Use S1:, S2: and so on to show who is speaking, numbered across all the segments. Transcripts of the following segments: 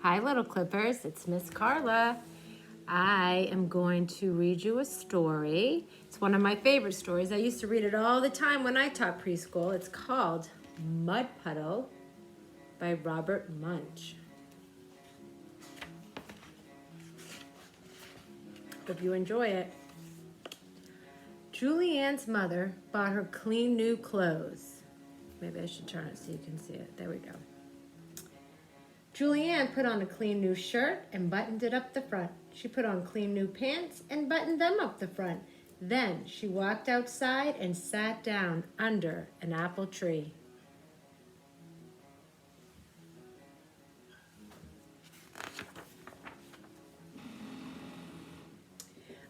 S1: Hi, little clippers. It's Miss Carla. I am going to read you a story. It's one of my favorite stories. I used to read it all the time when I taught preschool. It's called Mud Puddle by Robert Munsch. Hope you enjoy it. Julianne's mother bought her clean new clothes. Maybe I should turn it so you can see it. There we go. Julianne put on a clean new shirt and buttoned it up the front. She put on clean new pants and buttoned them up the front. Then she walked outside and sat down under an apple tree.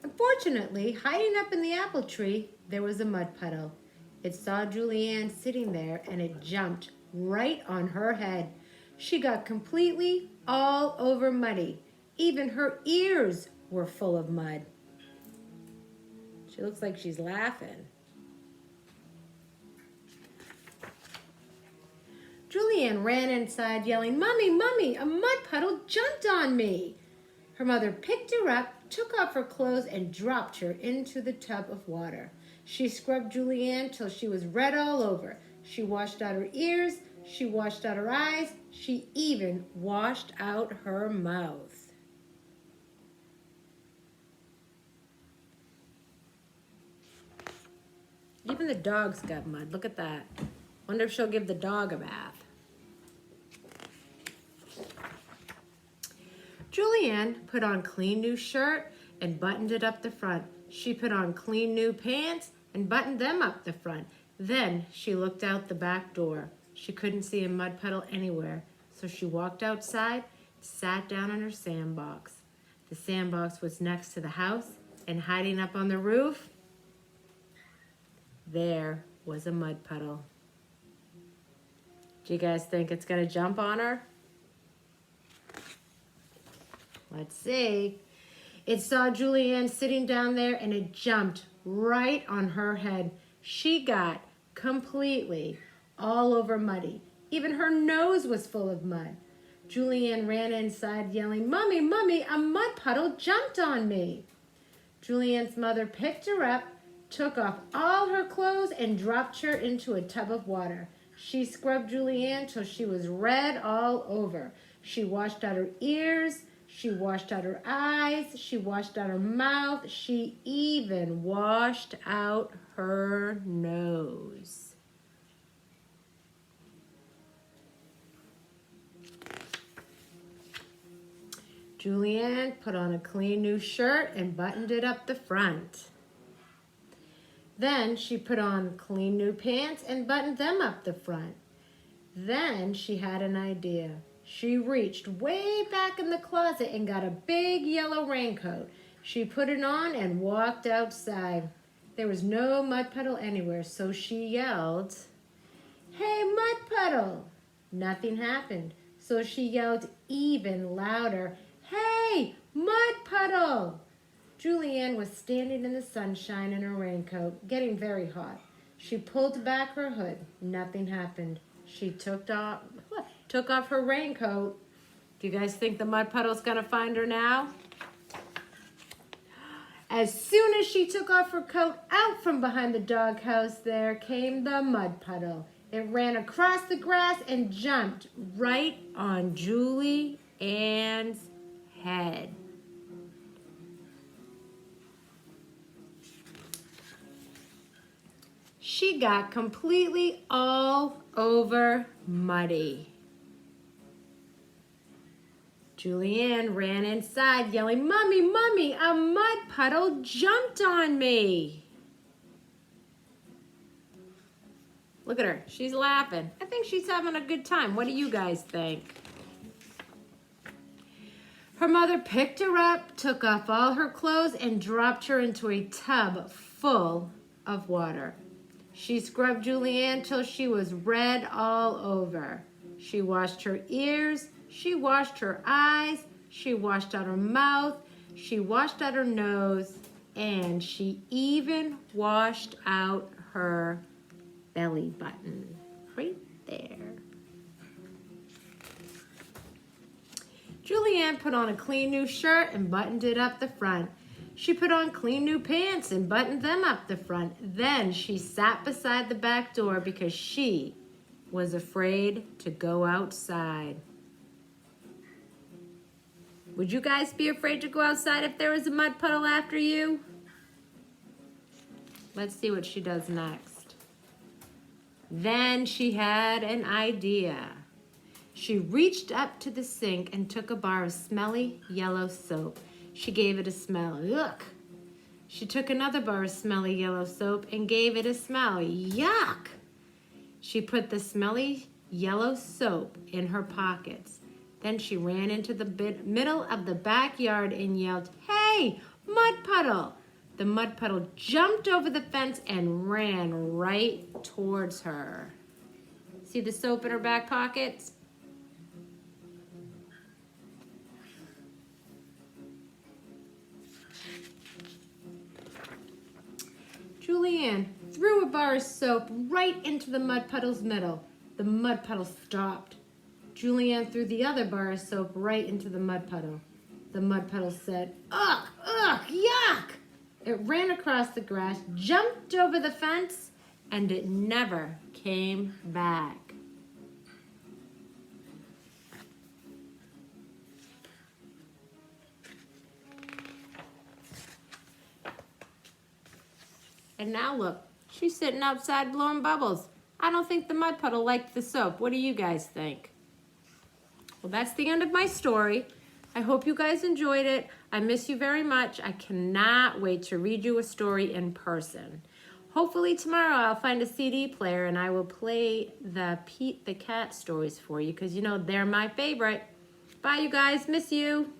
S1: Unfortunately, hiding up in the apple tree, there was a mud puddle. It saw Julianne sitting there and it jumped right on her head. She got completely all over muddy. Even her ears were full of mud. She looks like she's laughing. Julianne ran inside yelling, "Mommy, Mommy, a mud puddle jumped on me." Her mother picked her up, took off her clothes, and dropped her into the tub of water. She scrubbed Julianne till she was red all over. She washed out her ears, she washed out her eyes, she even washed out her mouth. Even the dog's got mud. Look at that. Wonder if she'll give the dog a bath. Julianne put on clean new shirt and buttoned it up the front. She put on clean new pants and buttoned them up the front. Then she looked out the back door. She couldn't see a mud puddle anywhere, so she walked outside, sat down on her sandbox. The sandbox was next to the house, and hiding up on the roof, there was a mud puddle. Do you guys think it's gonna jump on her? Let's see. It saw Julianne sitting down there and it jumped right on her head. She got completely all over muddy. Even her nose was full of mud. Julianne ran inside yelling, "Mommy, Mommy, a mud puddle jumped on me." Julianne's mother picked her up, took off all her clothes, and dropped her into a tub of water. She scrubbed Julianne till she was red all over. She washed out her ears, she washed out her eyes, she washed out her mouth, she even washed out her nose. Julianne put on a clean new shirt and buttoned it up the front. Then she put on clean new pants and buttoned them up the front. Then she had an idea. She reached way back in the closet and got a big yellow raincoat. She put it on and walked outside. There was no mud puddle anywhere, so she yelled, "Hey, mud puddle!" Nothing happened, so she yelled even louder, "Hey, mud puddle!" Julianne was standing in the sunshine in her raincoat, getting very hot. She pulled back her hood. Nothing happened. She took off her raincoat. Do you guys think the mud puddle's gonna find her now? As soon as she took off her coat, out from behind the doghouse there came the mud puddle. It ran across the grass and jumped right on Julie Ann's head. She got completely all over muddy. Julianne ran inside yelling, "Mommy, Mommy, a mud puddle jumped on me." Look at her, she's laughing. I think she's having a good time. What do you guys think? Her mother picked her up, took off all her clothes, and dropped her into a tub full of water. She scrubbed Julianne till she was red all over. She washed her ears, she washed her eyes, she washed out her mouth, she washed out her nose, and she even washed out her belly button right there. Julianne put on a clean new shirt and buttoned it up the front. She put on clean new pants and buttoned them up the front. Then she sat beside the back door because she was afraid to go outside. Would you guys be afraid to go outside if there was a mud puddle after you? Let's see what she does next. Then she had an idea. She reached up to the sink and took a bar of smelly yellow soap. She gave it a smell. Yuck. She took another bar of smelly yellow soap and gave it a smell. Yuck. She put the smelly yellow soap in her pockets. Then she ran into the middle of the backyard and yelled, "Hey, mud puddle!" The mud puddle jumped over the fence and ran right towards her. See the soap in her back pockets? Julianne threw a bar of soap right into the mud puddle's middle. The mud puddle stopped. Julianne threw the other bar of soap right into the mud puddle. The mud puddle said, "Ugh, ugh, yuck!" It ran across the grass, jumped over the fence, and it never came back. And now look, she's sitting outside blowing bubbles. I don't think the mud puddle liked the soap. What do you guys think? Well, that's the end of my story. I hope you guys enjoyed it. I miss you very much. I cannot wait to read you a story in person. Hopefully tomorrow I'll find a CD player and I will play the Pete the Cat stories for you because you know they're my favorite. Bye, you guys. Miss you.